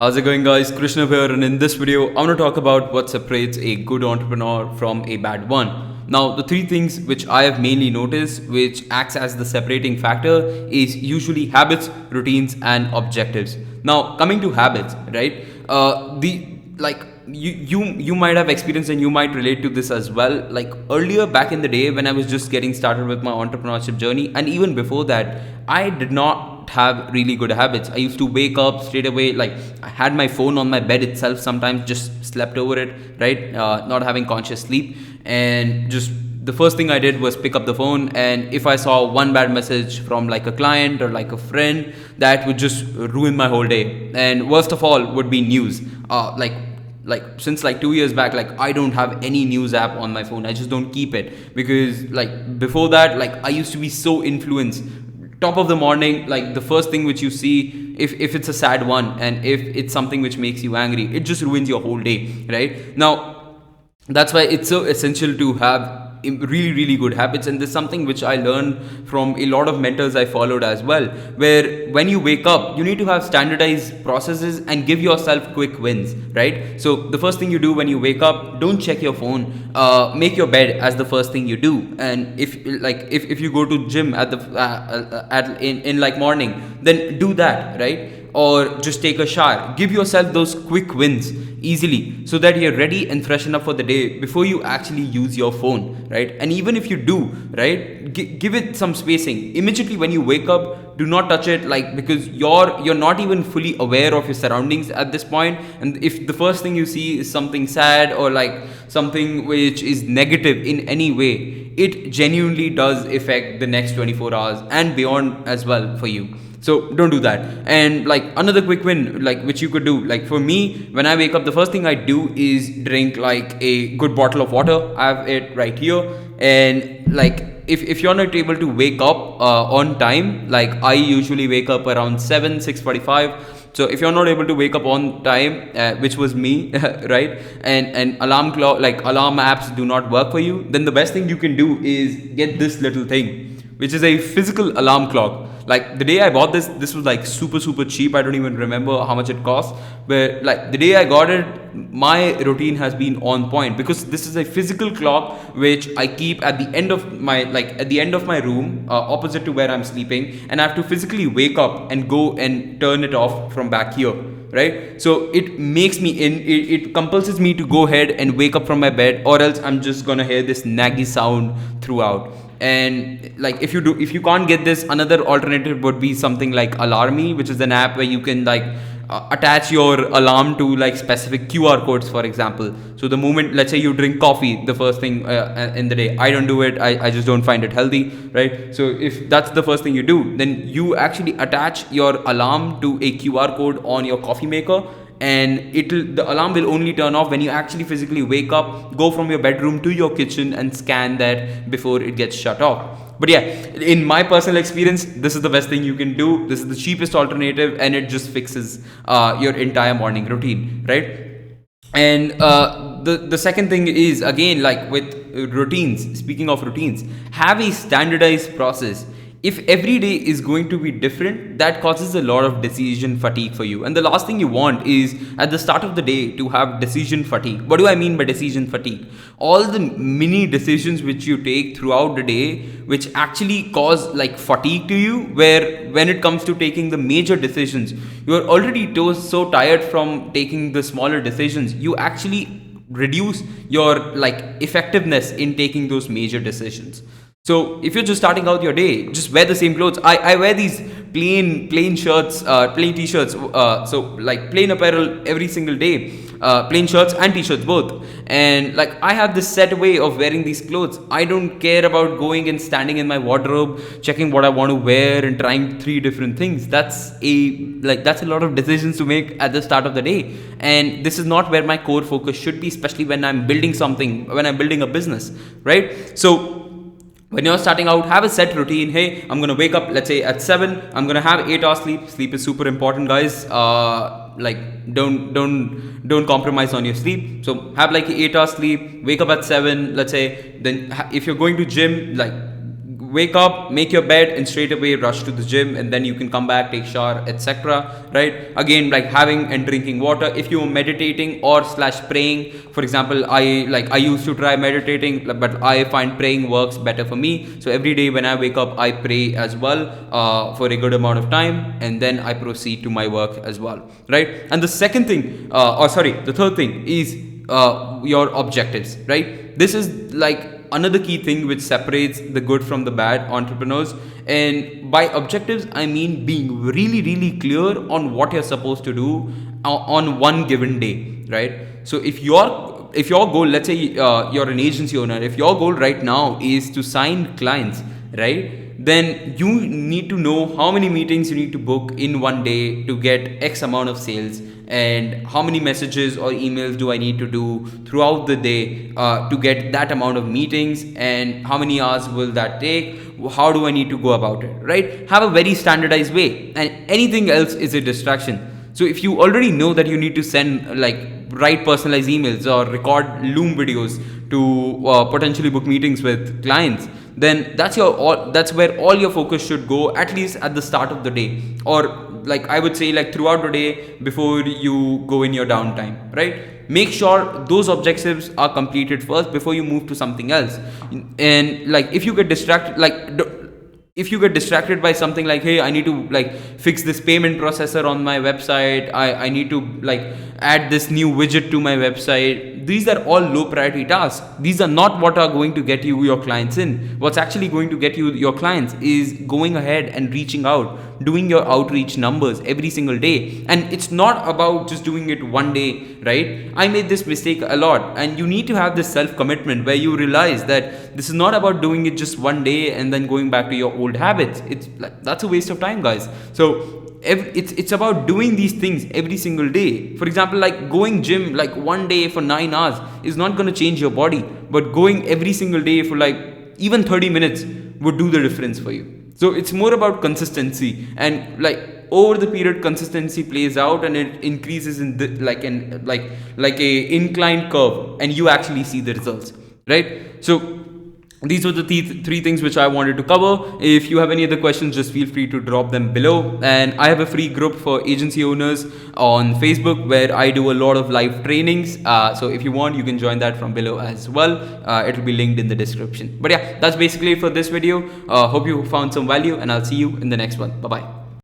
How's it going, guys? Krishna here, and in this video, I want to talk about what separates a good entrepreneur from a bad one. Now, the three things which I have mainly noticed, which acts as the separating factor, is usually habits, routines, and objectives. Now, coming to habits, right? The like you might have experienced and you might relate to this as well. Like earlier back in the day when I was just getting started with my entrepreneurship journey, and even before that, I did not have really good habits. I used to wake up straight away, like I had my phone on my bed itself, sometimes just slept over it, right? Not having conscious sleep, and just the first thing I did was pick up the phone, and if I saw one bad message from like a client or like a friend, that would just ruin my whole day. And worst of all would be news. Like since like 2 years back, like I don't have any news app on my phone. I just don't keep it, because like before that, like I used to be so influenced. Top of the morning, like the first thing which you see, if it's a sad one and if it's something which makes you angry, it just ruins your whole day, right? Now that's why it's so essential to have really good habits. And this is something which I learned from a lot of mentors I followed as well, where when you wake up, you need to have standardized processes and give yourself quick wins, right? So the first thing you do when you wake up, don't check your phone. Make your bed as the first thing you do. And if you go to gym at the in like morning, then do that, right? Or just take a shower. Give yourself those quick wins easily, so that you're ready and fresh enough for the day before you actually use your phone, right? And even if you do, right, give it some spacing. Immediately when you wake up, do not touch it, like, because you're not even fully aware of your surroundings at this point. And if the first thing you see is something sad or like something which is negative in any way, it genuinely does affect the next 24 hours and beyond as well for you. So don't do that. And like another quick win, like which you could do, like for me, when I wake up, the first thing I do is drink like a good bottle of water. I have it right here. And like if you're not able to wake up on time, like I usually wake up around 6:45. So if you're not able to wake up on time, which was me, right, and alarm clock, like alarm apps do not work for you, then the best thing you can do is get this little thing, which is a physical alarm clock. Like the day I bought this was like super cheap. I don't even remember how much it cost. But like the day I got it, my routine has been on point, because this is a physical clock which I keep at the end of my room, opposite to where I'm sleeping, and I have to physically wake up and go and turn it off from back here, right? So it makes me it compulses me to go ahead and wake up from my bed, or else I'm just gonna hear this naggy sound throughout. And like if you can't get this, another alternative would be something like Alarmy, which is an app where you can like attach your alarm to like specific QR codes, for example. So the moment, let's say you drink coffee the first thing in the day, I don't do it. I just don't find it healthy, right? So if that's the first thing you do, then you actually attach your alarm to a QR code on your coffee maker, and the alarm will only turn off when you actually physically wake up, go from your bedroom to your kitchen and scan that before it gets shut off. But yeah, in my personal experience, this is the best thing you can do. This is the cheapest alternative, and it just fixes your entire morning routine, right? And the second thing is, again, like with routines, speaking of routines, have a standardized process. If every day is going to be different, that causes a lot of decision fatigue for you. And the last thing you want is at the start of the day to have decision fatigue. What do I mean by decision fatigue? All the mini decisions which you take throughout the day, which actually cause like fatigue to you, where when it comes to taking the major decisions, you are already so tired from taking the smaller decisions, you actually reduce your like effectiveness in taking those major decisions. So if you're just starting out your day, just wear the same clothes. I wear these plain shirts, plain t-shirts, so like plain apparel every single day, plain shirts and t-shirts both. And like I have this set way of wearing these clothes. I don't care about going and standing in my wardrobe, checking what I want to wear and trying three different things. That's a lot of decisions to make at the start of the day. And this is not where my core focus should be, especially when I'm building something, when I'm building a business, right? So when you're starting out, have a set routine. Hey, I'm gonna wake up, let's say at 7. I'm gonna have 8 hours sleep. Sleep is super important, guys. Like don't compromise on your sleep. So have like 8 hours sleep. Wake up at 7, let's say. Then if you're going to gym, like wake up, make your bed, and straight away rush to the gym, and then you can come back, take shower, etc. Right? Again, like having and drinking water. If you're meditating or slash praying, for example, I used to try meditating, but I find praying works better for me. So every day when I wake up, I pray as well for a good amount of time, and then I proceed to my work as well. Right? And the second thing, the third thing is your objectives. Right? This is like another key thing which separates the good from the bad entrepreneurs. And by objectives, I mean being really, really clear on what you're supposed to do on one given day, right? So if your goal, let's say you're an agency owner, if your goal right now is to sign clients, right, then you need to know how many meetings you need to book in one day to get X amount of sales, and how many messages or emails do I need to do throughout the day to get that amount of meetings, and how many hours will that take, how do I need to go about it, right? Have a very standardized way, and anything else is a distraction. So if you already know that you need to write personalized emails or record Loom videos to potentially book meetings with clients, then that's where all your focus should go, at least at the start of the day, or I would say throughout the day before you go in your downtime, right? Make sure those objectives are completed first before you move to something else. And if you get distracted by something like, hey, I need to fix this payment processor on my website, I need to add this new widget to my website, these are all low priority tasks. These are not what are going to get you your clients in. What's actually going to get you your clients is going ahead and reaching out, doing your outreach numbers every single day. And it's not about just doing it one day, right? I made this mistake a lot, and you need to have this self-commitment where you realize that this is not about doing it just one day and then going back to your old habits. It's that's a waste of time, guys. So it's about doing these things every single day. For example, going gym one day for 9 hours is not going to change your body, but going every single day for even 30 minutes would do the difference for you. So it's more about consistency, and over the period consistency plays out, and it increases in the a inclined curve, and you actually see the results, right? So these were the three things which I wanted to cover. If you have any other questions, just feel free to drop them below. And I have a free group for agency owners on Facebook where I do a lot of live trainings. So if you want, you can join that from below as well. It will be linked in the description. But yeah, that's basically it for this video. Hope you found some value, and I'll see you in the next one. Bye-bye.